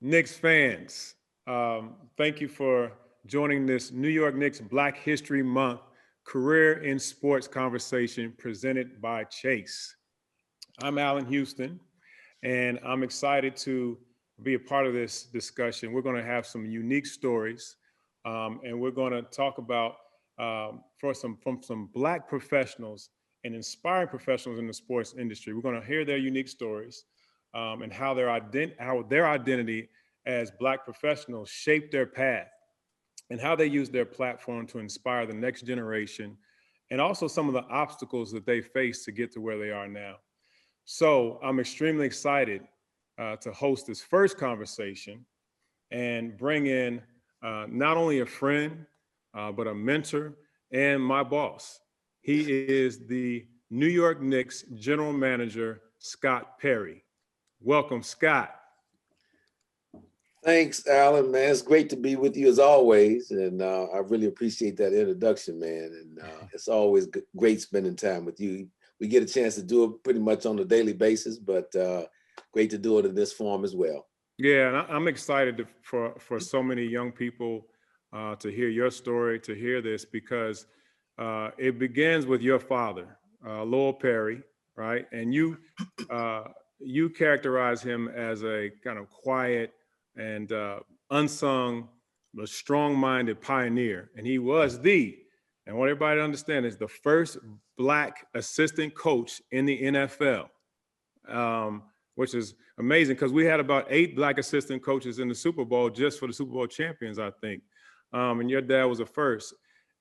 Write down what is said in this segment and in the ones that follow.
Knicks fans, thank you for joining this New York Knicks Black History Month Career in Sports conversation presented by Chase. I'm Alan Houston, and I'm excited to be a part of this discussion. We're going to have some unique stories, and we're going to talk about from some Black professionals and inspiring professionals in the sports industry. We're going to hear their unique stories and how their identity as Black professionals shaped their path and how they use their platform to inspire the next generation, and also some of the obstacles that they face to get to where they are now. So I'm extremely excited to host this first conversation and bring in not only a friend, but a mentor and my boss. He is the New York Knicks general manager, Scott Perry. Welcome, Scott. Thanks, Alan, man. It's great to be with you as always. And I really appreciate that introduction, man. And it's always great spending time with you. We get a chance to do it pretty much on a daily basis, but great to do it in this form as well. Yeah, and I'm excited for so many young people to hear your story, to hear this, because it begins with your father, Lowell Perry, right? And you characterize him as a kind of quiet and unsung, but strong-minded pioneer, and he was and what everybody understand is the first Black assistant coach in the NFL. Which is amazing because we had about 8 Black assistant coaches in the Super Bowl just for the Super Bowl champions, I think. And your dad was the first.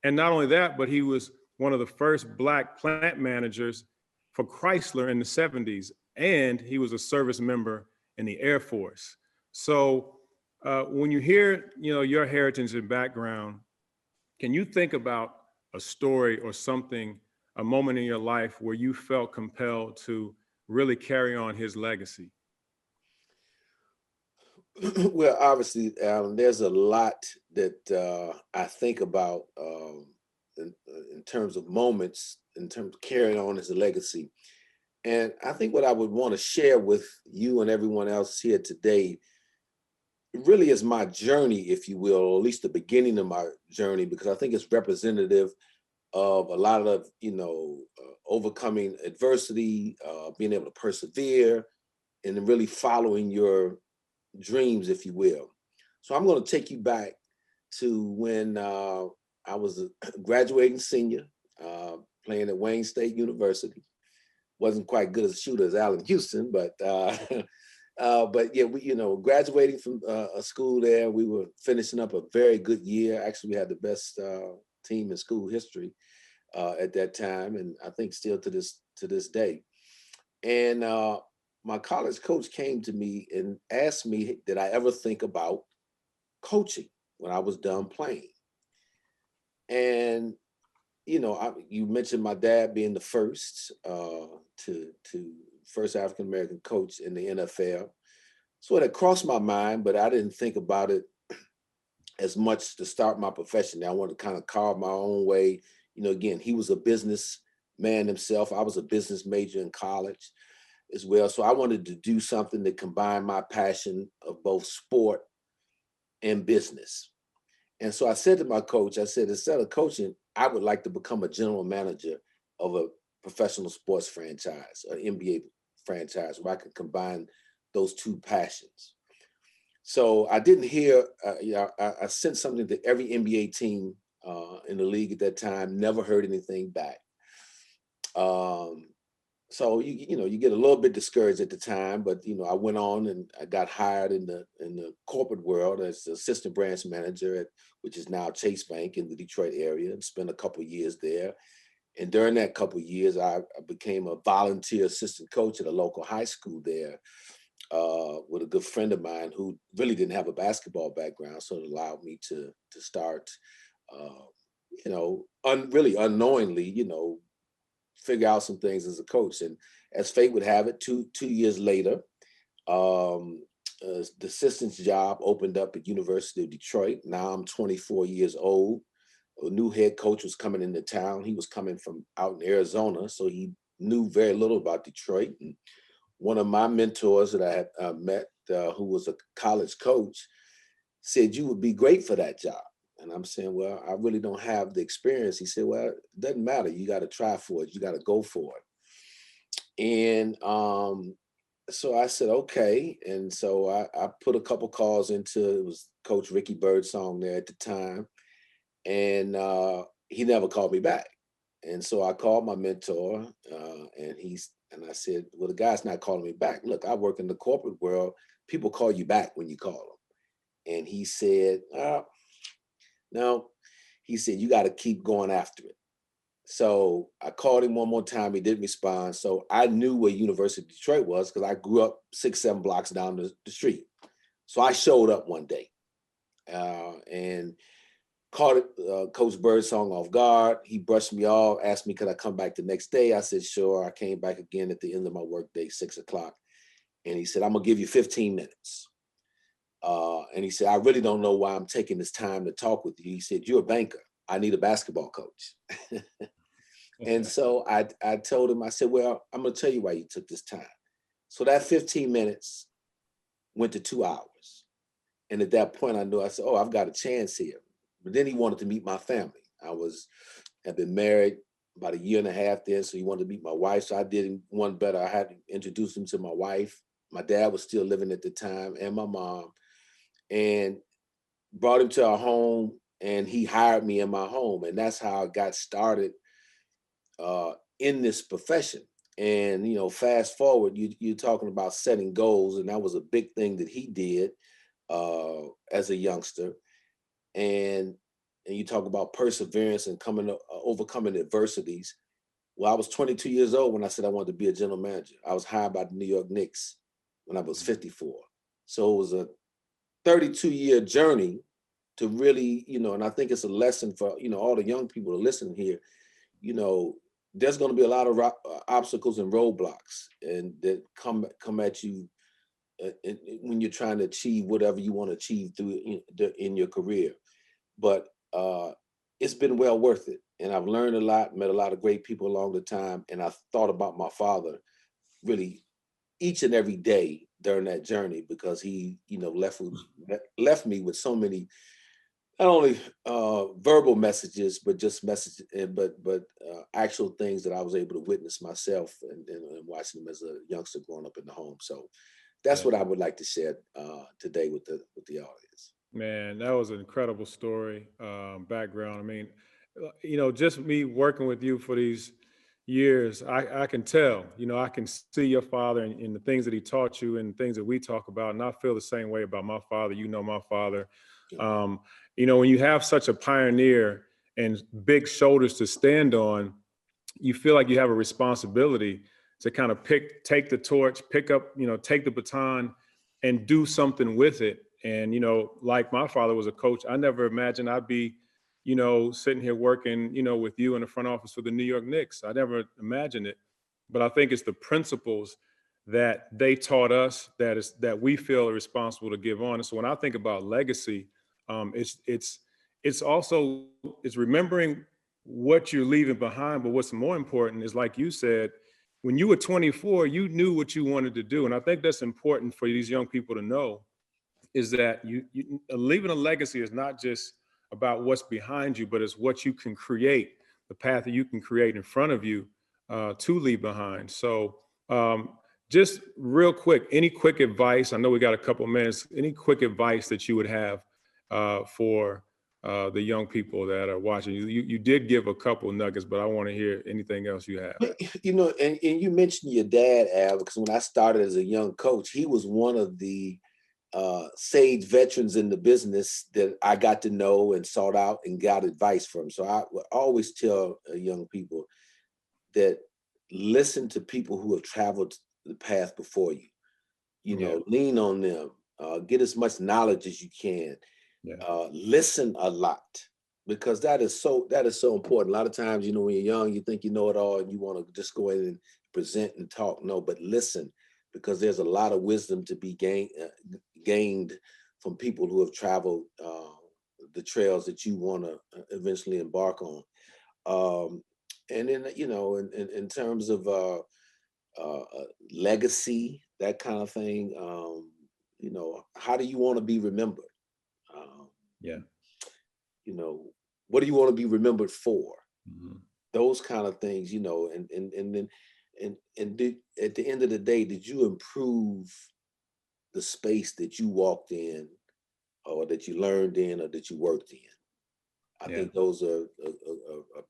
And not only that, but he was one of the first Black plant managers for Chrysler in the 70s. And he was a service member in the Air Force. So when you hear, your heritage and background, can you think about a story or something, a moment in your life where you felt compelled to really carry on his legacy? Well, obviously, Alan, there's a lot that I think about in terms of moments, in terms of carrying on as a legacy. And I think what I would want to share with you and everyone else here today really is my journey, if you will, or at least the beginning of my journey, because I think it's representative of a lot of, overcoming adversity, being able to persevere, and then really following your dreams, if you will. So I'm going to take you back to when I was a graduating senior, playing at Wayne State University. Wasn't quite good as a shooter as Allen Houston, but yeah, we, graduating from a school there, we were finishing up a very good year. Actually, we had the best team in school history at that time, and I think still to this day. And my college coach came to me and asked me, did I ever think about coaching when I was done playing? And you mentioned my dad being the first to first African American coach in the NFL. So it had crossed my mind, but I didn't think about it as much to start my profession. I wanted to kind of carve my own way. Again, he was a business man himself. I was a business major in college as well. So I wanted to do something that combined my passion of both sport and business. And so I said to my coach, I said, instead of coaching, I would like to become a general manager of a professional sports franchise, an NBA franchise, where I could combine those two passions. So I didn't hear, I sent something to every NBA team in the league at that time, never heard anything back. So you get a little bit discouraged at the time, but I went on and I got hired in the corporate world as the assistant branch manager at, which is now Chase Bank in the Detroit area, and spent a couple of years there. And during that couple of years, I became a volunteer assistant coach at a local high school there with a good friend of mine who really didn't have a basketball background, so it allowed me to start, really unknowingly, figure out some things as a coach. And as fate would have it, two years later, the assistant's job opened up at University of Detroit. Now I'm 24 years old. A new head coach was coming into town. He was coming from out in Arizona, so he knew very little about Detroit. And one of my mentors that I had met who was a college coach, said you would be great for that job. And I'm saying, well, I really don't have the experience. He said, well, it doesn't matter. You got to try for it. You got to go for it. And so I said, okay. And so I put a couple calls into, it was Coach Ricky Birdsong there at the time. And he never called me back. And so I called my mentor, and I said, well, the guy's not calling me back. Look, I work in the corporate world. People call you back when you call them. And he said, no, he said, you got to keep going after it. So I called him one more time. He didn't respond. So I knew where University of Detroit was because I grew up 6-7 blocks down the street. So I showed up one day and caught Coach Birdsong off guard. He brushed me off, asked me, could I come back the next day? I said, sure. I came back again at the end of my workday, 6 o'clock. And he said, I'm going to give you 15 minutes. And he said, I really don't know why I'm taking this time to talk with you. He said, you're a banker. I need a basketball coach. And so I told him, I said, well, I'm going to tell you why you took this time. So that 15 minutes went to 2 hours. And at that point, I knew, I said, oh, I've got a chance here. But then he wanted to meet my family. Had been married about 1.5 years then, so he wanted to meet my wife. So I did him one better. I had to introduce him to my wife. My dad was still living at the time, and my mom, and brought him to our home, and he hired me in my home. And that's how I got started in this profession. And, you know, fast forward, you're talking about setting goals, and that was a big thing that he did as a youngster. And you talk about perseverance and overcoming adversities. Well, I was 22 years old when I said I wanted to be a general manager. I was hired by the New York Knicks when I was 54. So it was a 32-year journey to really, you know, and I think it's a lesson for, you know, all the young people to listen here. You know, there's going to be a lot of obstacles and roadblocks, and that come at you when you're trying to achieve whatever you want to achieve in your career. But it's been well worth it. And I've learned a lot, met a lot of great people along the time. And I thought about my father really each and every day during that journey, because he, you know, left me with so many, not only verbal messages, but just messages, but actual things that I was able to witness myself and watching them as a youngster growing up in the home. So that's what I would like to share today with the audience. Man, that was an incredible story, background. I mean, you know, just me working with you for these years, I can tell, you know, I can see your father and the things that he taught you and things that we talk about. And I feel the same way about my father. You know, my father. Yeah. Um, you know, when you have such a pioneer and big shoulders to stand on, you feel like you have a responsibility to kind of take the torch, pick up, you know, take the baton and do something with it. And, you know, like my father was a coach, I never imagined I'd be, you know, sitting here working, you know, with you in the front office for the New York Knicks. I never imagined it. But I think it's the principles that they taught us that we feel are responsible to give on. And so when I think about legacy, it's also it's remembering what you're leaving behind. But what's more important is, like you said, when you were 24, you knew what you wanted to do. And I think that's important for these young people to know, is that you leaving a legacy is not just about what's behind you, but it's what you can create, the path that you can create in front of you to leave behind. So just real quick, any quick advice? I know we got a couple minutes. Any quick advice that you would have for the young people that are watching? You did give a couple nuggets, but I want to hear anything else you have. You know, and you mentioned your dad, Al, because when I started as a young coach, he was one of the sage veterans in the business that I got to know and sought out and got advice from. So I would always tell young people that listen to people who have traveled the path before you. You Yeah, know, lean on them, get as much knowledge as you can, yeah, listen a lot, because that is so important. A lot of times, you know, when you're young, you think you know it all and you want to just go in and present and talk. No, but listen, because there's a lot of wisdom to be gained from people who have traveled the trails that you want to eventually embark on. And then, you know, in terms of legacy, that kind of thing, how do you want to be remembered? Um, Yeah. What do you want to be remembered for? Mm-hmm. Those kind of things, and then at the end of the day, did you improve the space that you walked in, or that you learned in, or that you worked in? I Yeah. think those are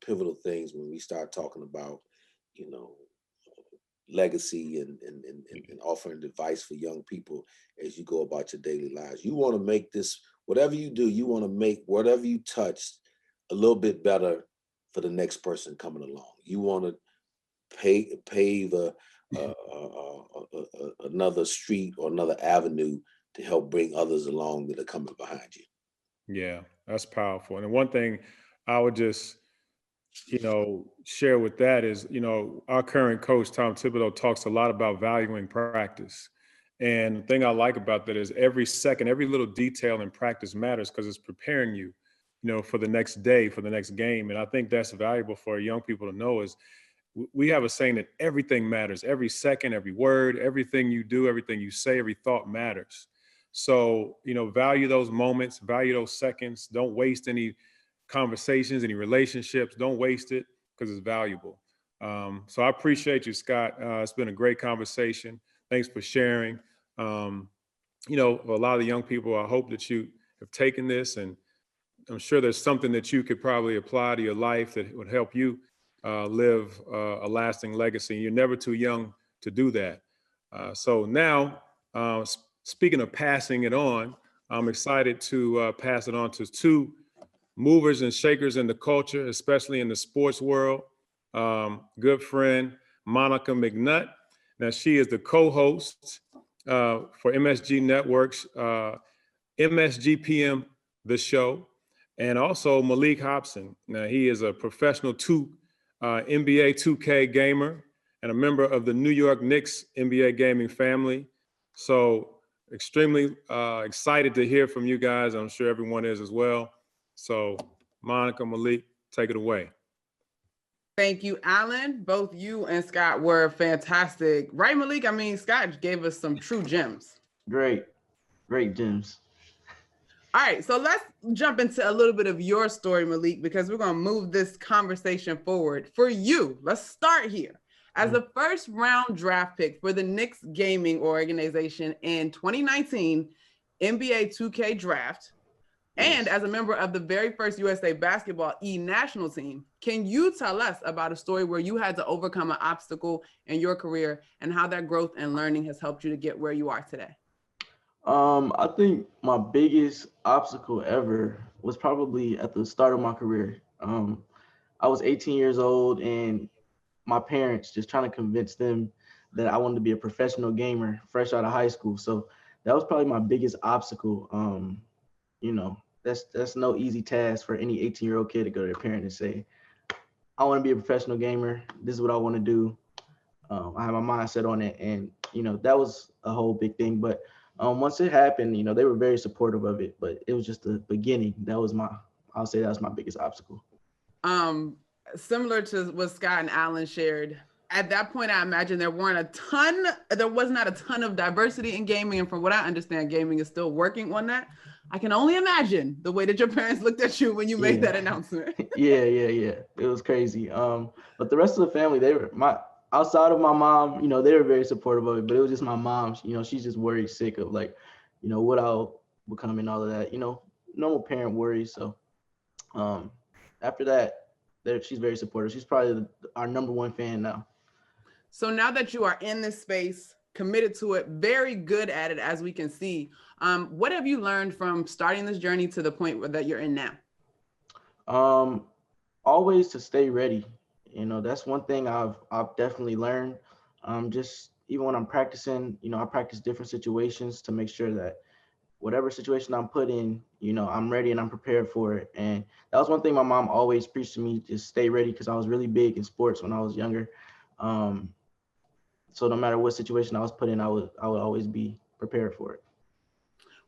pivotal things when we start talking about, you know, legacy and offering advice for young people as you go about your daily lives. You want to make this, whatever you do, you want to make whatever you touch a little bit better for the next person coming along. You want to pave another street or another avenue to help bring others along that are coming behind you. Yeah, that's powerful. And the one thing I would just, share with that is, our current coach, Tom Thibodeau, talks a lot about valuing practice. And the thing I like about that is every second, every little detail in practice matters because it's preparing you, for the next day, for the next game. And I think that's valuable for young people to know is we have a saying that everything matters. Every second, every word, everything you do, everything you say, every thought matters. So, value those moments, value those seconds. Don't waste any conversations, any relationships. Don't waste it because it's valuable. So I appreciate you, Scott. It's been a great conversation. Thanks for sharing. Um, for a lot of the young people, I hope that you have taken this, and I'm sure there's something that you could probably apply to your life that would help you live a lasting legacy. You're never too young to do that. So now, speaking of passing it on, I'm excited to pass it on to two movers and shakers in the culture, especially in the sports world. Good friend, Monica McNutt. Now, she is the co-host for MSG Networks, MSGPM, the show, and also Malik Hobson. Now, he is a professional NBA 2K gamer and a member of the New York Knicks NBA gaming family. So extremely excited to hear from you guys. I'm sure everyone is as well. So Monica, Malik, take it away. Thank you, Alan. Both you and Scott were fantastic. Right, Malik? I mean, Scott gave us some true gems. Great gems. All right, so let's jump into a little bit of your story, Malik, because we're going to move this conversation forward. For you, let's start here. As the first round draft pick for the Knicks gaming organization in 2019 NBA 2K draft, and as a member of the very first USA Basketball national team, can you tell us about a story where you had to overcome an obstacle in your career and how that growth and learning has helped you to get where you are today? I think my biggest obstacle ever was probably at the start of my career. I was 18 years old and my parents just trying to convince them that I wanted to be a professional gamer fresh out of high school. So that was probably my biggest obstacle. That's no easy task for any 18-year-old kid to go to their parent and say, I want to be a professional gamer. This is what I want to do. I had my mindset on it, and that was a whole big thing. But once it happened, they were very supportive of it. But it was just the beginning. I'll say that was my biggest obstacle. Similar to what Scott and Alan shared, at that point, I imagine there was not a ton of diversity in gaming. And from what I understand, gaming is still working on that. I can only imagine the way that your parents looked at you when you made that announcement. Yeah. It was crazy. But the rest of the family, outside of my mom, they were very supportive of it, but it was just my mom, she's just worried sick of what I'll become and all of that, normal parent worries. So after that, she's very supportive. She's probably our number one fan now. So now that you are in this space, committed to it, very good at it, as we can see, what have you learned from starting this journey to the point that you're in now? Always to stay ready. That's one thing I've definitely learned. Just even when I'm practicing, I practice different situations to make sure that whatever situation I'm put in, I'm ready and I'm prepared for it. And that was one thing my mom always preached to me, just stay ready, because I was really big in sports when I was younger. So no matter what situation I was put in, I would always be prepared for it.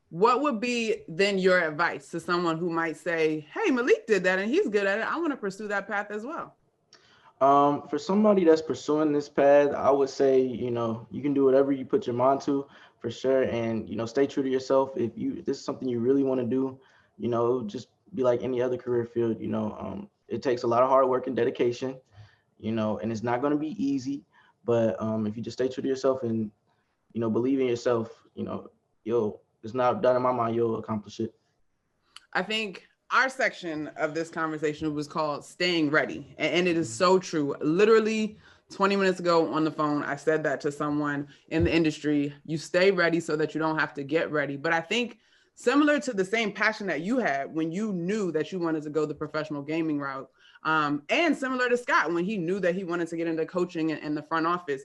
What would be then your advice to someone who might say, hey, Malik did that and he's good at it, I want to pursue that path as well? For somebody that's pursuing this path, I would say, you can do whatever you put your mind to. for sure. And, stay true to yourself. If this is something you really want to do, just be like any other career field, it takes a lot of hard work and dedication, and it's not going to be easy. But if you just stay true to yourself and, believe in yourself, it's not done in my mind, you'll accomplish it. I think our section of this conversation was called Staying Ready. And it is so true. Literally 20 minutes ago on the phone, I said that to someone in the industry. You stay ready so that you don't have to get ready. But I think similar to the same passion that you had when you knew that you wanted to go the professional gaming route, and similar to Scott when he knew that he wanted to get into coaching and the front office,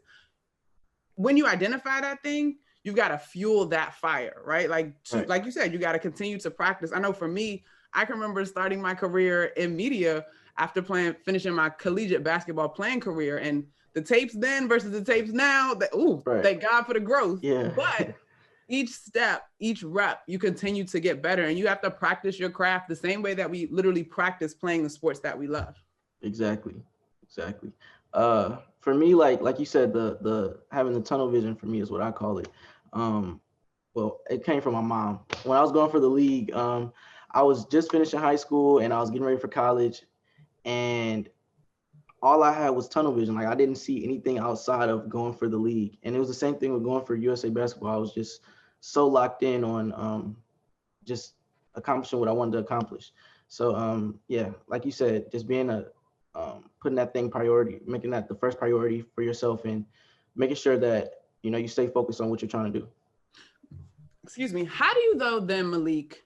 when you identify that thing, you've got to fuel that fire, right? Like you said, you got to continue to practice. I know for me, I can remember starting my career in media after finishing my collegiate basketball playing career, and the tapes then versus the tapes now, thank God for the growth. Yeah. But each step, each rep, you continue to get better, and you have to practice your craft the same way that we literally practice playing the sports that we love. Exactly. For me, like you said, the having the tunnel vision for me is what I call it. Well, it came from my mom. When I was going for the league, I was just finishing high school and I was getting ready for college, and all I had was tunnel vision. Like I didn't see anything outside of going for the league. And it was the same thing with going for USA basketball. I was just so locked in on just accomplishing what I wanted to accomplish. So like you said, just being putting that thing priority, making that the first priority for yourself, and making sure that you stay focused on what you're trying to do. Excuse me. How do you though then, Malik,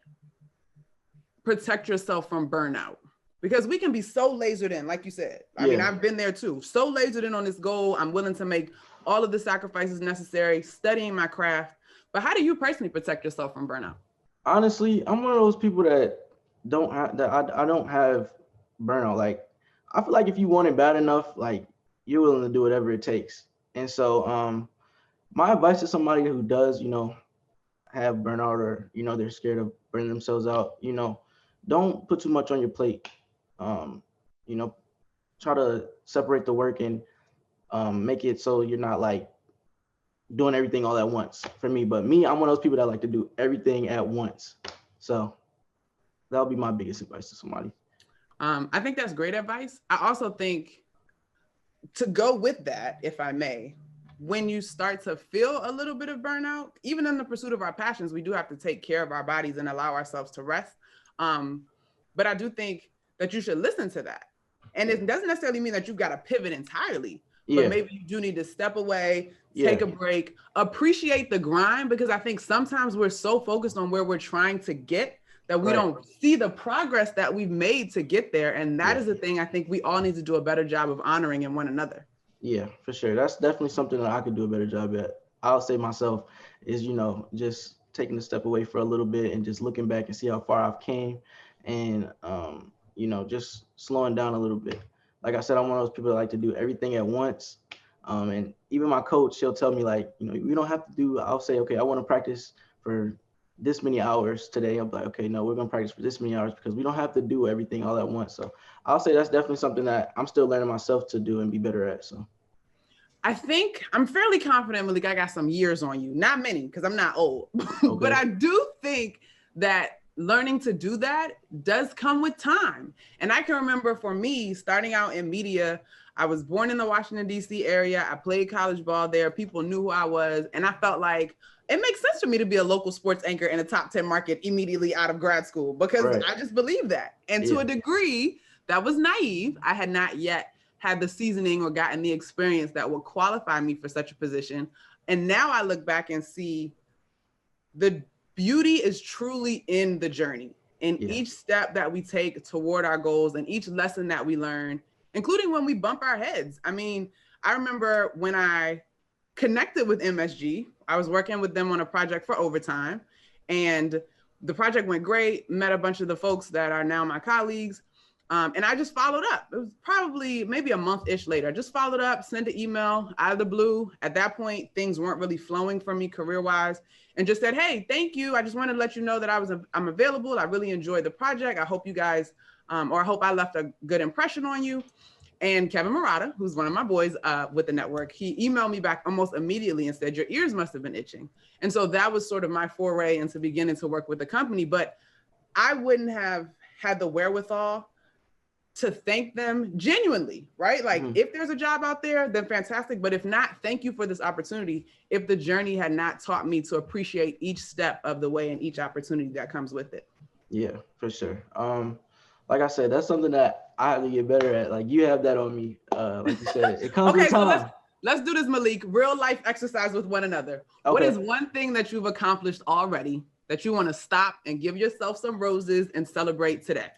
protect yourself from burnout? Because we can be so lasered in, like you said. I mean, I've been there too. So lasered in on this goal. I'm willing to make all of the sacrifices necessary, studying my craft. But how do you personally protect yourself from burnout? Honestly, I'm one of those people that I don't have burnout. Like, I feel like if you want it bad enough, like you're willing to do whatever it takes. And so my advice to somebody who does, have burnout, or, they're scared of burning themselves out, don't put too much on your plate. Try to separate the work and make it so you're not like doing everything all at once. For me, I'm one of those people that like to do everything at once. So that would be my biggest advice to somebody. I think that's great advice. I also think, to go with that, if I may, when you start to feel a little bit of burnout, even in the pursuit of our passions, we do have to take care of our bodies and allow ourselves to rest. But I do think that you should listen to that. And it doesn't necessarily mean that you've got to pivot entirely, but maybe you do need to step away, take a break, appreciate the grind, because I think sometimes we're so focused on where we're trying to get that we don't see the progress that we've made to get there. And that is the thing I think we all need to do a better job of honoring in one another. Yeah, for sure. That's definitely something that I could do a better job at. I'll say myself is, just taking a step away for a little bit and just looking back and see how far I've came, and, just slowing down a little bit. Like I said, I'm one of those people that like to do everything at once. And even my coach, she'll tell me like, you don't have to do, I'll say, okay, I want to practice for this many hours today. I'm like, okay, no, we're going to practice for this many hours, because we don't have to do everything all at once. So I'll say that's definitely something that I'm still learning myself to do and be better at. So I think I'm fairly confident, Malik, I got some years on you. Not many, because I'm not old. Okay. But I do think that learning to do that does come with time. And I can remember for me, starting out in media, I was born in the Washington, D.C. area. I played college ball there. People knew who I was. And I felt like it makes sense for me to be a local sports anchor in a top 10 market immediately out of grad school, because I just believe that. And to a degree, that was naive. I had not yet had the seasoning or gotten the experience that would qualify me for such a position. And now I look back and see the beauty is truly in the journey, in each step that we take toward our goals, and each lesson that we learn, including when we bump our heads. I mean, I remember when I connected with MSG, I was working with them on a project for Overtime, and the project went great, met a bunch of the folks that are now my colleagues. And I just followed up. It was probably maybe a month-ish later. I just followed up, sent an email out of the blue. At that point, things weren't really flowing for me career-wise, and just said, hey, thank you. I just wanted to let you know that I'm available. I really enjoyed the project. I hope you guys, or I hope I left a good impression on you. And Kevin Murata, who's one of my boys with the network, he emailed me back almost immediately and said, your ears must have been itching. And so that was sort of my foray into beginning to work with the company. But I wouldn't have had the wherewithal to thank them genuinely, right? Like if there's a job out there, then fantastic. But if not, thank you for this opportunity. If the journey had not taught me to appreciate each step of the way and each opportunity that comes with it. Yeah, for sure. Like I said, that's something that I have to get better at. Like you have that on me. Like you said, it comes with time. So let's do this, Malik. Real life exercise with one another. Okay. What is one thing that you've accomplished already that you want to stop and give yourself some roses and celebrate today?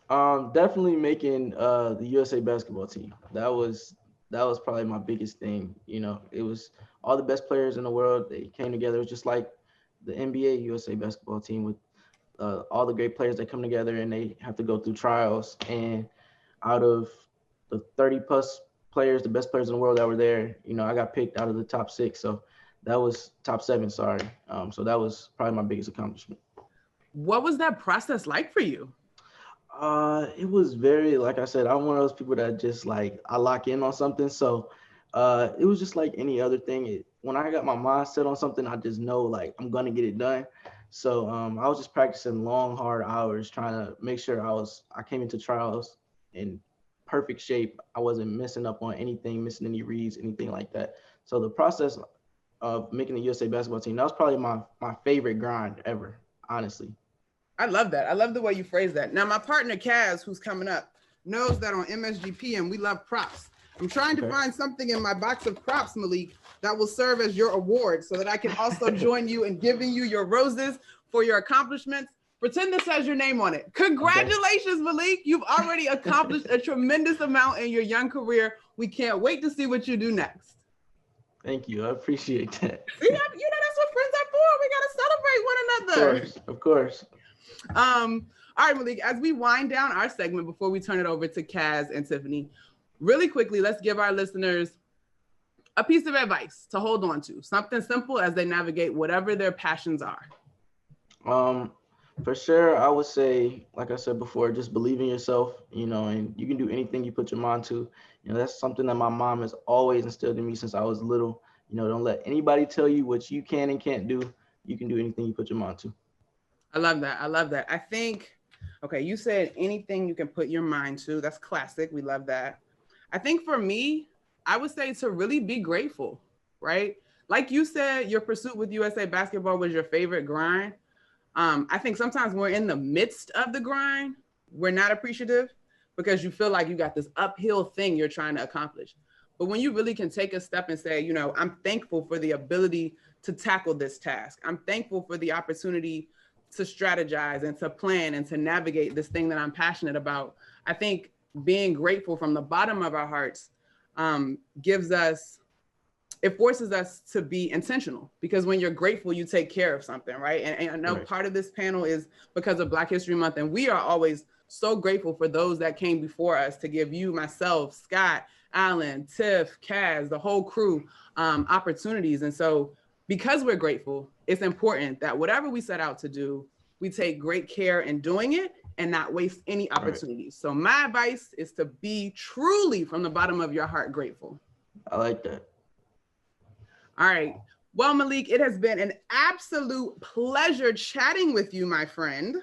Definitely making the USA basketball team. That was probably my biggest thing. You know, it was all the best players in the world. They came together. It was just like the NBA USA basketball team with all the great players that come together and they have to go through trials. And out of the 30 plus players, the best players in the world that were there, you know, I got picked out of the top 6. So that was top 7, sorry. So that was probably my biggest accomplishment. What was that process like for you? It was very, like I said, I'm one of those people that just like, I lock in on something. So it was just like any other thing. When I got my mind set on something, I just know like I'm going to get it done. So I was just practicing long, hard hours, trying to make sure I came into trials in perfect shape. I wasn't messing up on anything, missing any reads, anything like that. So the process of making the USA basketball team, that was probably my favorite grind ever, honestly. I love that. I love the way you phrase that. Now, my partner, Kaz, who's coming up, knows that on MSGPM, we love props. I'm trying to find something in my box of props, Malik, that will serve as your award so that I can also join you in giving you your roses for your accomplishments. Pretend this has your name on it. Congratulations, Malik. You've already accomplished a tremendous amount in your young career. We can't wait to see what you do next. Thank you. I appreciate that. See, you know, that's what friends are for. We got to celebrate one another. Of course. All right, Malik, as we wind down our segment before we turn it over to Kaz and Tiffany, really quickly, let's give our listeners a piece of advice to hold on to, something simple as they navigate whatever their passions are. For sure, I would say, like I said before, just believe in yourself, you know, and you can do anything you put your mind to. You know, that's something that my mom has always instilled in me since I was little. You know, don't let anybody tell you what you can and can't do. You can do anything you put your mind to. I love that. I love that. I think, okay, you said anything you can put your mind to. That's classic. We love that. I think for me, I would say to really be grateful, right? Like you said, your pursuit with USA Basketball was your favorite grind. I think sometimes we're in the midst of the grind. We're not appreciative because you feel like you got this uphill thing you're trying to accomplish. But when you really can take a step and say, you know, I'm thankful for the ability to tackle this task. I'm thankful for the opportunity to strategize and to plan and to navigate this thing that I'm passionate about. I think being grateful from the bottom of our hearts it forces us to be intentional, because when you're grateful, you take care of something, right? And I know part of this panel is because of Black History Month, and we are always so grateful for those that came before us to give you, myself, Scott, Alan, Tiff, Kaz, the whole crew opportunities. And so because we're grateful, it's important that whatever we set out to do, we take great care in doing it and not waste any opportunities. So my advice is to be truly from the bottom of your heart grateful. I like that. All right. Well, Malik, it has been an absolute pleasure chatting with you, my friend.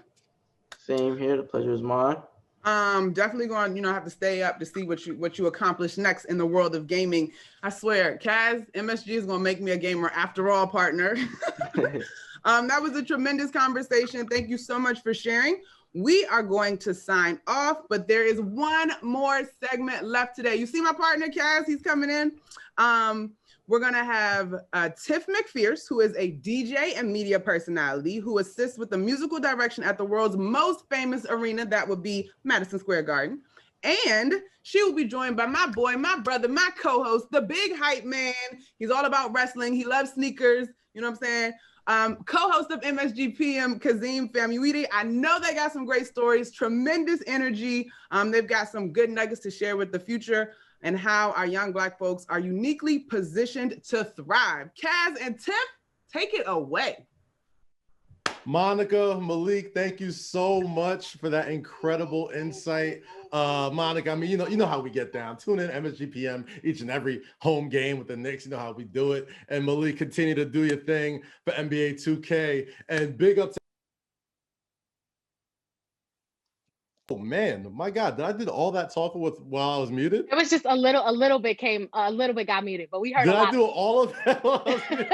Same here. The pleasure is mine. Definitely going to, have to stay up to see what you accomplish next in the world of gaming. I swear, Kaz, MSG is going to make me a gamer after all, partner. That was a tremendous conversation. Thank you so much for sharing. We are going to sign off, but there is one more segment left today. You see my partner, Kaz, he's coming in. We're going to have Tiff McPherce, who is a DJ and media personality who assists with the musical direction at the world's most famous arena. That would be Madison Square Garden. And she will be joined by my boy, my brother, my co-host, the big hype man. He's all about wrestling. He loves sneakers. You know what I'm saying? Co-host of MSGPM, Kazim Famuidi. I know they got some great stories, tremendous energy. They've got some good nuggets to share with the future and how our young Black folks are uniquely positioned to thrive. Kaz and Tiff, take it away. Monica, Malik, thank you so much for that incredible insight. Monica, I mean, you know how we get down. Tune in MSGPM each and every home game with the Knicks. You know how we do it. And Malik, continue to do your thing for NBA 2K. And big up to oh man, my God, did I do all that talking while I was muted? It was just a little bit got muted, but we heard Did a lot. I do all of that? while I was muted?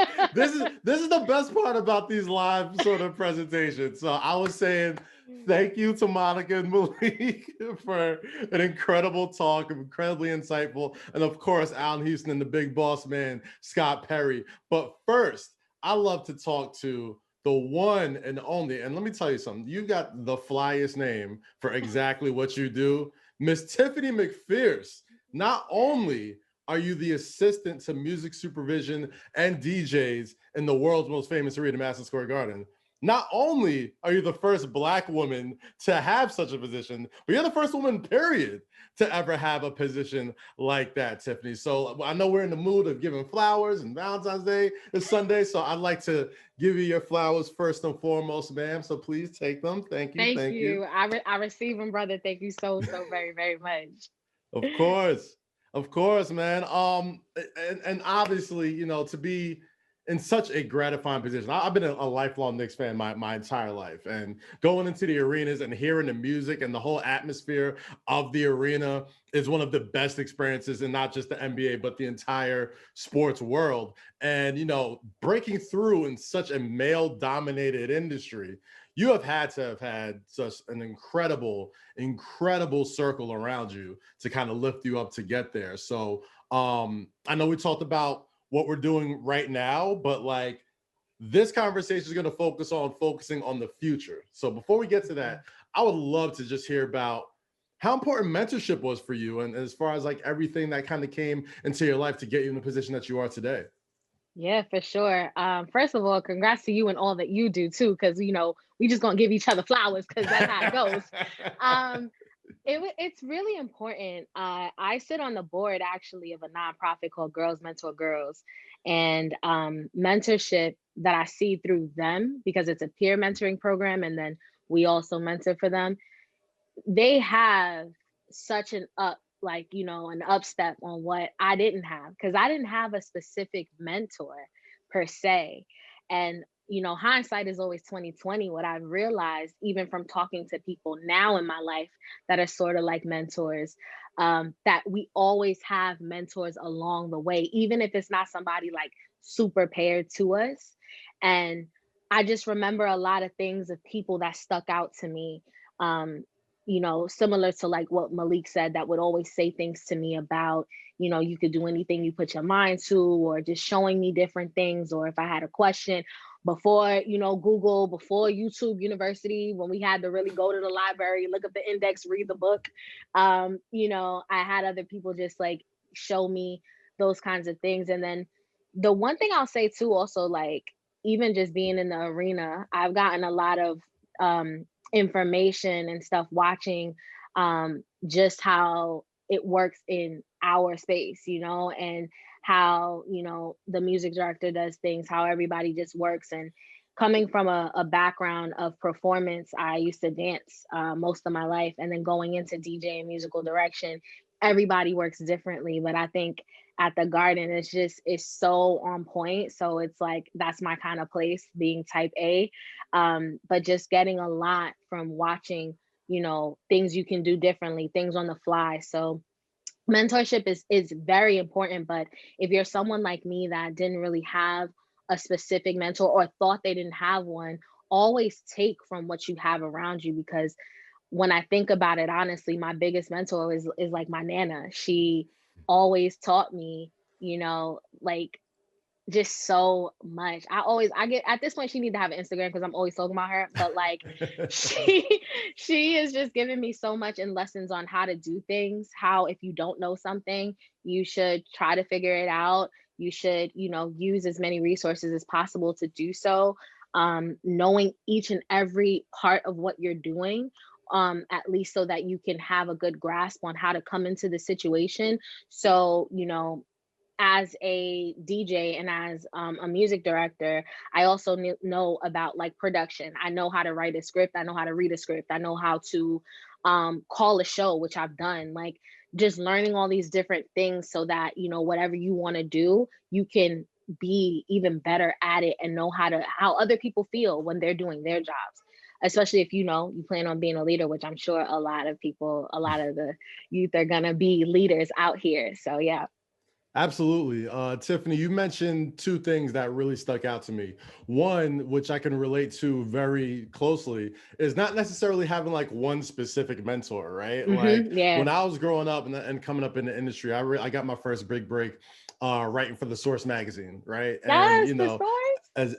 This is the best part about these live sort of presentations. So I was saying thank you to Monica and Malik for an incredible talk, incredibly insightful, and of course, Allen Houston and the big boss man, Scott Perry. But first, I love to talk to the one and only, and let me tell you something, you got the flyest name for exactly what you do. Miss Tiffany McPherce. Not only are you the assistant to music supervision and DJs in the world's most famous arena, Madison Square Garden, not only are you the first Black woman to have such a position, but you're the first woman, period, to ever have a position like that, Tiffany. So I know we're in the mood of giving flowers, and Valentine's Day is Sunday, so I'd like to give you your flowers first and foremost, ma'am. So please take them. Thank you. Thank you. I receive them, brother. Thank you so very, very much. Of course, man. And obviously, you know, to be in such a gratifying position. I've been a lifelong Knicks fan my entire life, and going into the arenas and hearing the music and the whole atmosphere of the arena is one of the best experiences in not just the NBA, but the entire sports world. And, you know, breaking through in such a male-dominated industry, you have had such an incredible circle around you to kind of lift you up to get there. So I know we talked about what we're doing right now, but like this conversation is going to focusing on the future. So before we get to that, I would love to just hear about how important mentorship was for you, and as far as like everything that kind of came into your life to get you in the position that you are today. Yeah, for sure. First of all, congrats to you and all that you do too, because you know we just gonna give each other flowers because that's how it goes. It's really important. I sit on the board actually of a nonprofit called Girls Mentor Girls, and mentorship that I see through them, because it's a peer mentoring program, and then we also mentor for them. They have such an an upstep on what I didn't have, because I didn't have a specific mentor per se. And hindsight is always 2020. What I've realized, even from talking to people now in my life that are sort of like mentors, that we always have mentors along the way, even if it's not somebody like super paired to us. And I just remember a lot of things of people that stuck out to me, similar to like what Malik said, that would always say things to me about, you could do anything you put your mind to, or just showing me different things. Or if I had a question before, Google, before YouTube University, when we had to really go to the library, look at the index, read the book, I had other people just like show me those kinds of things. And then the one thing I'll say too, also, like, even just being in the arena, I've gotten a lot of information and stuff watching just how it works in our space, and how, the music director does things, how everybody just works. And coming from a background of performance, I used to dance most of my life, and then going into DJ and musical direction, everybody works differently. But I think at the Garden, it's so on point. So it's like, that's my kind of place, being type A. But just getting a lot from watching, things you can do differently, things on the fly. So mentorship is very important. But if you're someone like me that didn't really have a specific mentor, or thought they didn't have one, always take from what you have around you. Because when I think about it, honestly, my biggest mentor is like my Nana. She always taught me, like, just so much. I get, at this point, she need to have an Instagram because I'm always talking about her. But like, she is just giving me so much and lessons on how to do things. How, if you don't know something, you should try to figure it out. You should, use as many resources as possible to do so. Knowing each and every part of what you're doing, at least so that you can have a good grasp on how to come into the situation. So, as a DJ and as a music director, I also know about like production. I know how to write a script. I know how to read a script. I know how to call a show, which I've done. Like just learning all these different things so that, you know, whatever you want to do, you can be even better at it and know how other people feel when they're doing their jobs. Especially if you know you plan on being a leader, which I'm sure a lot of the youth are gonna be leaders out here. So yeah. Absolutely. Tiffany, you mentioned two things that really stuck out to me. One, which I can relate to very closely, is not necessarily having like one specific mentor, right? Like Yeah. when I was growing up and coming up in the industry, I got my first big break writing for the Source magazine, right? And Yes, you the know, Source.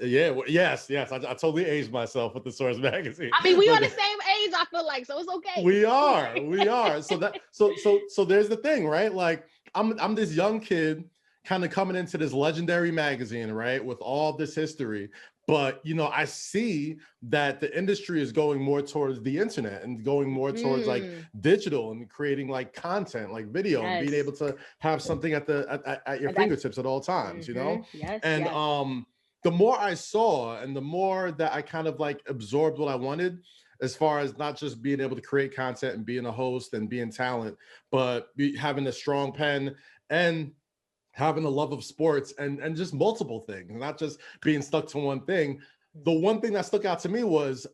yes, I totally aged myself with the Source magazine. I mean, we But on the same age, I feel like, so it's okay. we are. So there's the thing, right? Like I'm this young kid kind of coming into this legendary magazine, right? With all this history. But you know, I see that the industry is going more towards the internet and going more towards like digital and creating like content, like video, and being able to have something at your fingertips at all times, you know? Yes. And the more I saw and the more that I kind of like absorbed what I wanted, as far as not just being able to create content and being a host and being talent, but having a strong pen and having a love of sports and just multiple things, not just being stuck to one thing. The one thing that stuck out to me was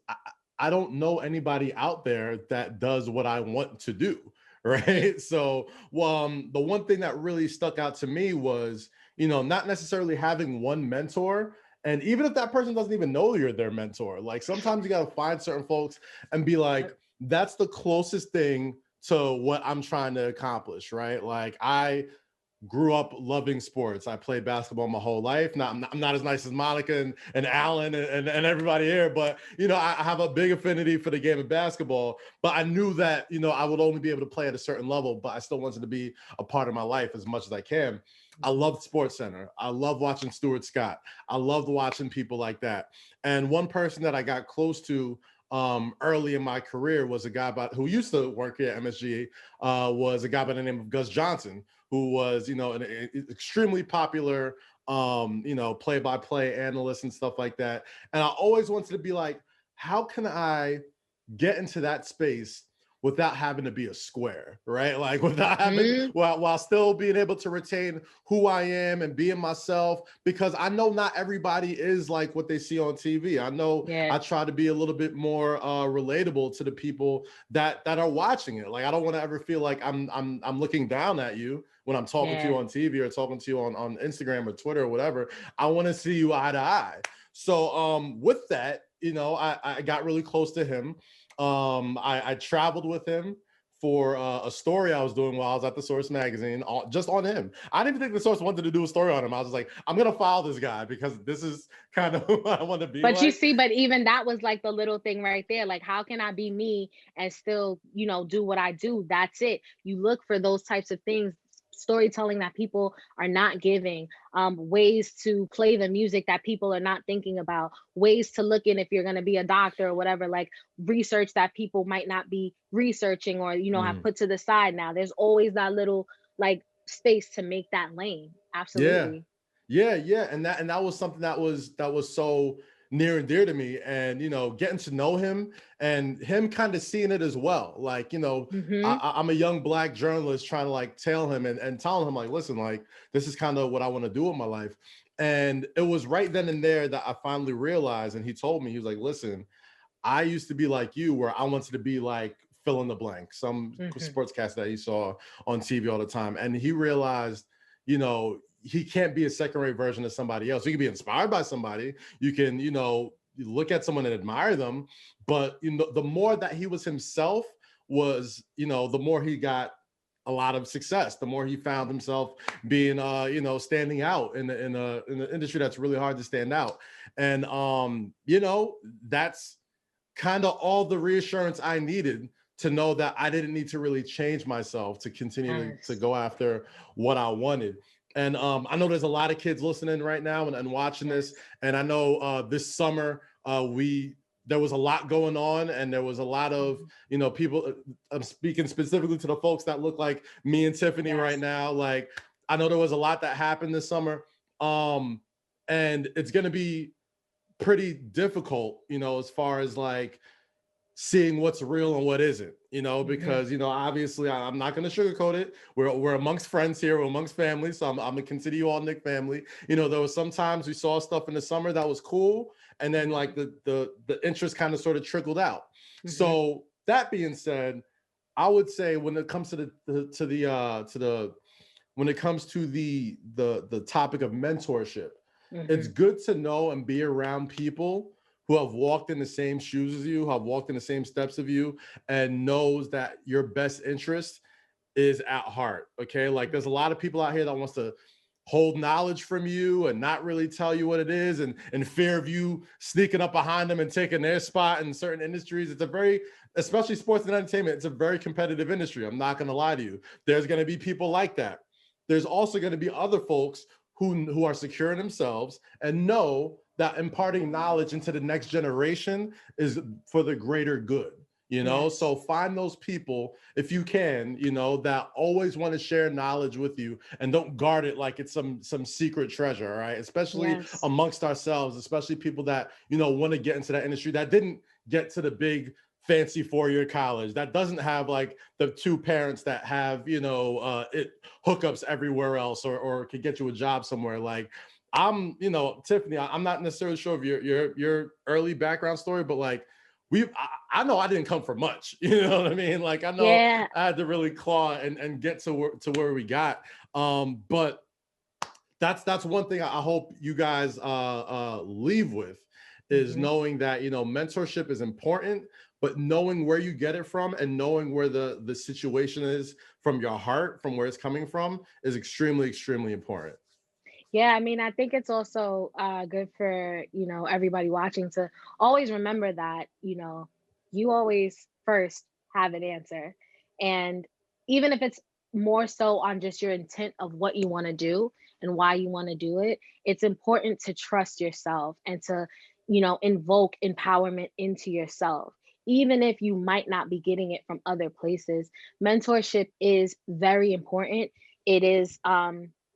I don't know anybody out there that does what I want to do, right? So the one thing that really stuck out to me was, you know, not necessarily having one mentor. And even if that person doesn't even know you're their mentor, like sometimes you got to find certain folks and be like, that's the closest thing to what I'm trying to accomplish, right? Like I grew up loving sports. I played basketball my whole life. I'm not as nice as Monica and Alan and everybody here, but you know, I have a big affinity for the game of basketball. But I knew that, you know, I would only be able to play at a certain level, but I still wanted to be a part of my life as much as I can. I loved Sports Center. I love watching Stuart Scott. I loved watching people like that. And one person that I got close to early in my career was a guy who used to work here at MSG, was a guy by the name of Gus Johnson, who was, you know, an extremely popular, you know, play-by-play analyst and stuff like that. And I always wanted to be like, how can I get into that space without having to be a square, right? Like without having, while still being able to retain who I am and being myself, because I know not everybody is like what they see on TV. I know I try to be a little bit more relatable to the people that are watching it. Like I don't want to ever feel like I'm looking down at you when I'm talking to you on TV or talking to you on Instagram or Twitter or whatever. I want to see you eye to eye. So with that, you know, I got really close to him. I traveled with him for a story I was doing while I was at the Source magazine, just on him. I didn't even think the Source wanted to do a story on him. I was just like, I'm gonna follow this guy because this is kind of who I want to be. But like. You see, but even that was like the little thing right there. Like, how can I be me and still, you know, do what I do? That's it. You look for those types of things. Storytelling that people are not giving, ways to play the music that people are not thinking about, ways to look in if you're going to be a doctor or whatever, like research that people might not be researching or, you know, have put to the side now. There's always that little like space to make that lane. Absolutely. Yeah. And that was something that was so near and dear to me, and you know, getting to know him and him kind of seeing it as well. Like, you know, I'm a young Black journalist trying to like tell him and telling him like, listen, like this is kind of what I want to do with my life. And it was right then and there that I finally realized, and he told me, he was like, listen, I used to be like you, where I wanted to be like fill in the blank, some sportscast that he saw on TV all the time. And he realized, you know, he can't be a second-rate version of somebody else. You can be inspired by somebody. You can, you know, look at someone and admire them. But, you know, the more that he was himself was, you know, the more he got a lot of success, the more he found himself being, you know, standing out in the industry that's really hard to stand out. And, you know, that's kind of all the reassurance I needed to know that I didn't need to really change myself to continue to go after what I wanted. And I know there's a lot of kids listening right now and watching this. And I know this summer there was a lot going on, and there was a lot of, you know, people. I'm speaking specifically to the folks that look like me and Tiffany right now. Like I know there was a lot that happened this summer. And it's going to be pretty difficult, as far as like seeing what's real and what isn't, because, obviously I'm not going to sugarcoat it. We're amongst friends here, we're amongst family. So I'm going to consider you all Knick family. There was sometimes we saw stuff in the summer that was cool. And then like the interest kind of sort of trickled out. So that being said, I would say when it comes to when it comes to the topic of mentorship, it's good to know and be around people who have walked in the same shoes as you, who have walked in the same steps of you, and knows that your best interest is at heart. Okay. Like there's a lot of people out here that wants to hold knowledge from you and not really tell you what it is, and in fear of you sneaking up behind them and taking their spot in certain industries. It's a very, especially sports and entertainment, it's a very competitive industry. I'm not going to lie to you. There's going to be people like that. There's also going to be other folks who are secure in themselves and know that imparting knowledge into the next generation is for the greater good. So find those people if you can, that always want to share knowledge with you and don't guard it like it's some secret treasure, right? Especially amongst ourselves, especially people that, want to get into that industry that didn't get to the big fancy 4-year college, that doesn't have like the 2 parents that have, hookups everywhere else or could get you a job somewhere. Like Tiffany, I'm not necessarily sure of your early background story, but like I know I didn't come for much, you know what I mean? Like I know I had to really claw and get to where we got. But that's one thing I hope you guys leave with is knowing that, mentorship is important, but knowing where you get it from and knowing where the situation is from your heart, from where it's coming from, is extremely, extremely important. Yeah, I mean, I think it's also good for, everybody watching to always remember that, you always first have an answer. And even if it's more so on just your intent of what you want to do and why you want to do it, it's important to trust yourself and to, invoke empowerment into yourself. Even if you might not be getting it from other places, mentorship is very important. It is,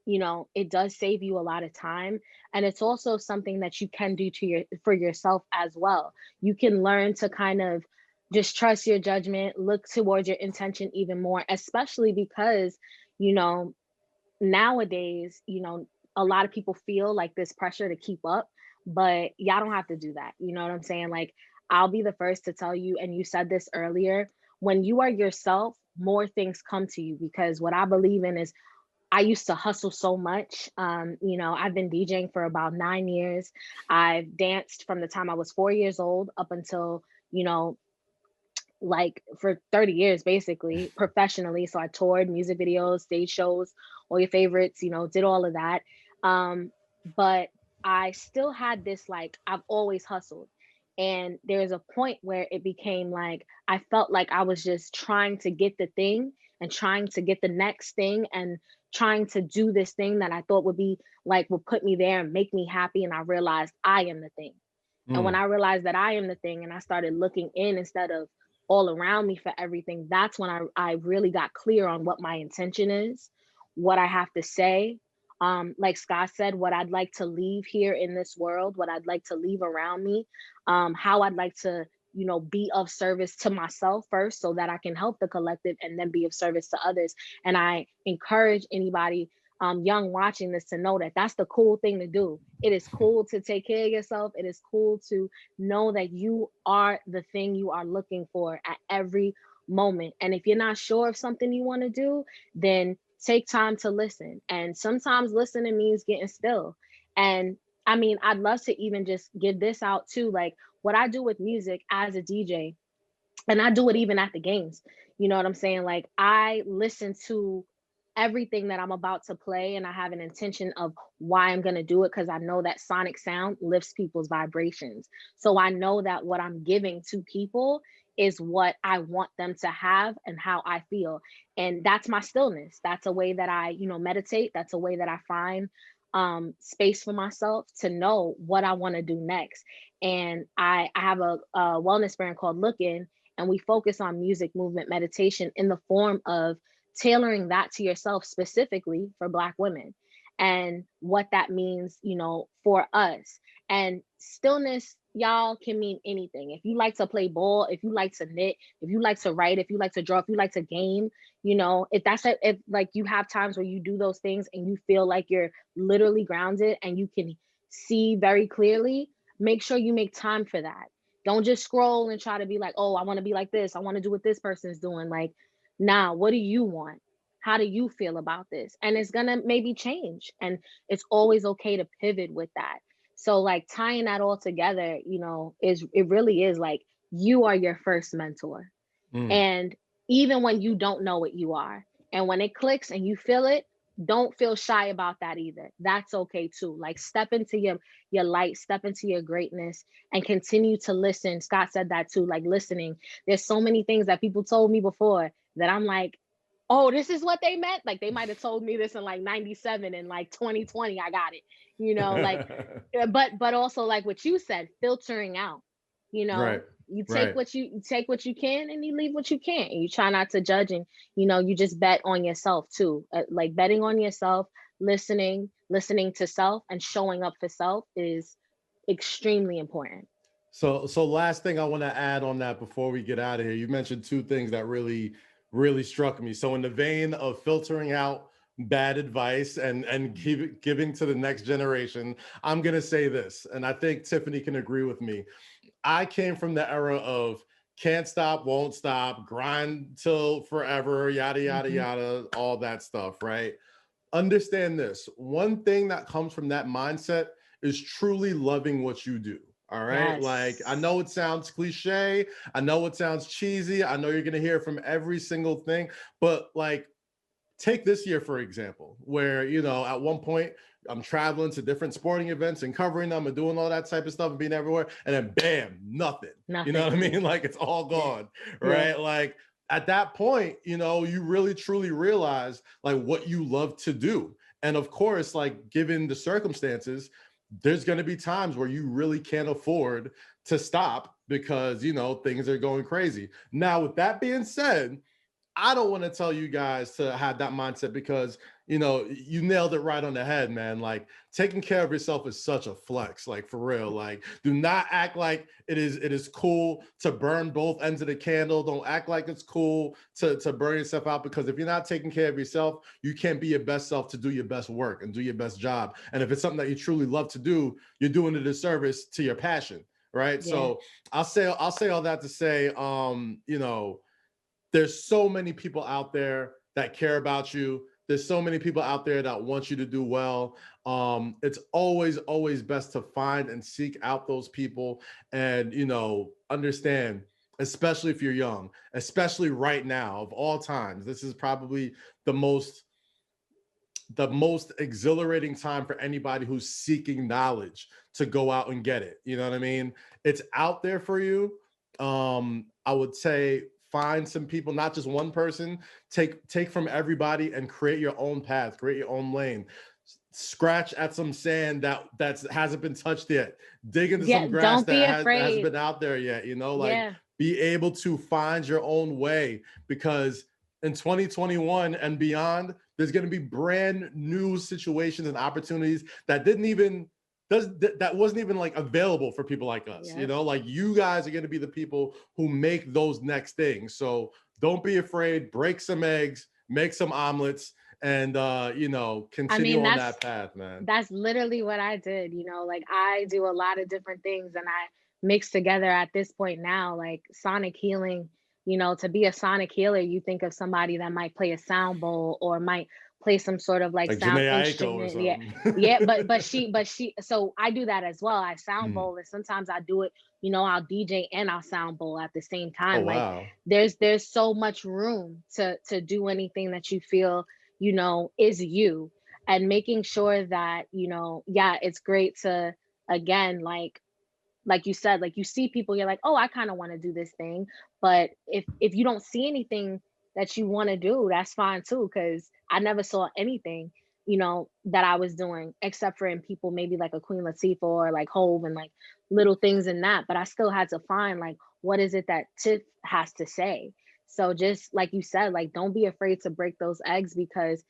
it does save you a lot of time, and it's also something that you can do for yourself as well. You can learn to kind of just trust your judgment, look towards your intention even more, especially because, nowadays, a lot of people feel like this pressure to keep up, but y'all don't have to do that. You know what I'm saying? Like, I'll be the first to tell you, and you said this earlier, when you are yourself, more things come to you, because what I believe in is I used to hustle so much. I've been DJing for about 9 years. I've danced from the time I was 4 years old up until, like for 30 years, basically, professionally. So I toured music videos, stage shows, all your favorites, did all of that. But I still had this, like, I've always hustled. And there's a point where it became like, I felt like I was just trying to get the thing and trying to get the next thing and trying to do this thing that I thought would put me there and make me happy. And I realized I am the thing. And when I realized that I am the thing and I started looking in instead of all around me for everything, that's when I really got clear on what my intention is, what I have to say. Like Scott said, what I'd like to leave here in this world, what I'd like to leave around me, how I'd like to, be of service to myself first so that I can help the collective and then be of service to others. And I encourage anybody young watching this to know that that's the cool thing to do. It is cool to take care of yourself. It is cool to know that you are the thing you are looking for at every moment. And if you're not sure of something you want to do, then take time to listen. And sometimes listening means getting still. And I mean, I'd love to even just give this out too. Like what I do with music as a DJ, and I do it even at the games. You know what I'm saying? Like I listen to everything that I'm about to play and I have an intention of why I'm going to do it, because I know that sonic sound lifts people's vibrations. So I know that what I'm giving to people is what I want them to have and how I feel. And that's my stillness. That's a way that I, meditate. That's a way that I find space for myself to know what I want to do next. And I have a wellness brand called Look In, and we focus on music, movement, meditation in the form of tailoring that to yourself specifically for Black women and what that means, for us. And stillness, y'all, can mean anything. If you like to play ball, if you like to knit, if you like to write, if you like to draw, if you like to game, if like you have times where you do those things and you feel like you're literally grounded and you can see very clearly, make sure you make time for that. Don't just scroll and try to be like, oh, I want to be like this. I want to do what this person's doing. Like, nah, what do you want? How do you feel about this? And it's gonna maybe change. And it's always okay to pivot with that. So like tying that all together, it really is like you are your first mentor. Mm. And even when you don't know what you are, and when it clicks and you feel it, don't feel shy about that either. That's okay too. Like step into your light, step into your greatness, and continue to listen. Scott said that too, like listening. There's so many things that people told me before that I'm like, oh, this is what they meant. Like they might have told me this in like 97 and like 2020, I got it. Like, but also like what you said, filtering out, Right. you Right. take what you can and you leave what you can't. And you try not to judge, and you just bet on yourself too. Like betting on yourself, listening to self, and showing up for self is extremely important. So last thing I want to add on that before we get out of here, you mentioned two things that really, really struck me. So in the vein of filtering out bad advice and giving to the next generation, I'm going to say this, and I think Tiffany can agree with me. I came from the era of can't stop, won't stop, grind till forever, yada, yada, yada, all that stuff, right? Understand this. One thing that comes from that mindset is truly loving what you do. All right. Yes. Like, I know it sounds cliche. I know it sounds cheesy. I know you're going to hear from every single thing, but like, take this year, for example, where, at one point I'm traveling to different sporting events and covering them and doing all that type of stuff and being everywhere. And then bam, nothing. You know what I mean? Like it's all gone. Right. Yeah. Like at that point, you really truly realize like what you love to do. And of course, like given the circumstances, there's going to be times where you really can't afford to stop because, things are going crazy. Now, with that being said, I don't want to tell you guys to have that mindset because, you nailed it right on the head, man. Like taking care of yourself is such a flex, like for real. Like do not act like it is cool to burn both ends of the candle. Don't act like it's cool to burn yourself out, because if you're not taking care of yourself, you can't be your best self to do your best work and do your best job. And if it's something that you truly love to do, you're doing a disservice to your passion, right? Yeah. So I'll say all that to say, there's so many people out there that care about you. There's so many people out there that want you to do well. It's always best to find and seek out those people and, understand, especially if you're young, especially right now of all times, this is probably the most exhilarating time for anybody who's seeking knowledge to go out and get it. You know what I mean? It's out there for you. I would say find some people, not just one person, take from everybody and create your own path, create your own lane. Scratch at some sand that hasn't been touched yet. Dig into some grass that hasn't been out there yet, be able to find your own way, because in 2021 and beyond, there's going to be brand new situations and opportunities that wasn't even like available for people like us. Like you guys are going to be the people who make those next things. So don't be afraid, break some eggs, make some omelets, and continue on that path, man. That's literally what I did. Like I do a lot of different things and I mix together at this point now, like sonic healing. To be a sonic healer, you think of somebody that might play a sound bowl or might play some sort of like sound instrument. But she so I do that as well. I sound bowl, and sometimes I do it, I'll DJ and I'll sound bowl at the same time. Wow. Like there's so much room to do anything that you feel, is you, and making sure that, it's great to, again, like you said, like you see people, you're like, oh, I kind of want to do this thing. But if you don't see anything that you want to do, that's fine too. Cause I never saw anything, that I was doing except for in people, maybe like a Queen Latifah or like Hove and like little things in that. But I still had to find like, what is it that Tiff has to say? So just like you said, like, don't be afraid to break those eggs, because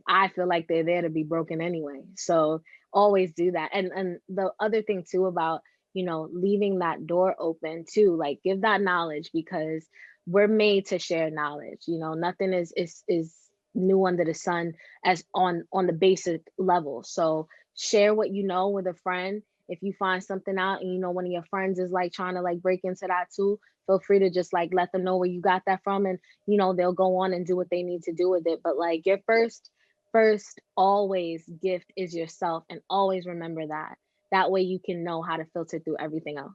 I feel like they're there to be broken anyway. So always do that. And the other thing too about, leaving that door open too, like, give that knowledge, because we're made to share knowledge. Nothing is new under the sun, as on the basic level. So share what you know with a friend. If you find something out and one of your friends is like trying to like break into that too, feel free to just like let them know where you got that from, and they'll go on and do what they need to do with it. But like, your first always gift is yourself, and always remember that. That way you can know how to filter through everything else.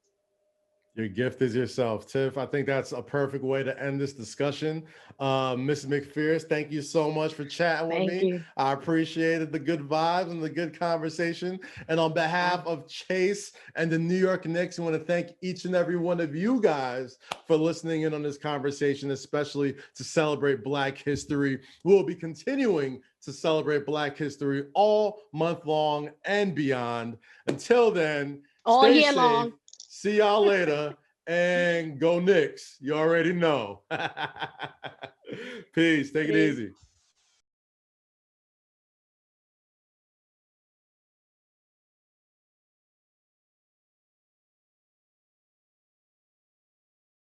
Your gift is yourself. Tiff, I think that's a perfect way to end this discussion. Mrs. McPherce, thank you so much for chatting with Thank me. you. I appreciated the good vibes and the good conversation. And on behalf of Chase and the New York Knicks, I want to thank each and every one of you guys for listening in on this conversation, especially to celebrate Black History. We'll be continuing to celebrate Black History all month long and beyond. Until then, All stay year safe. long. See y'all later, and go Knicks. You already know. Peace. Take it easy.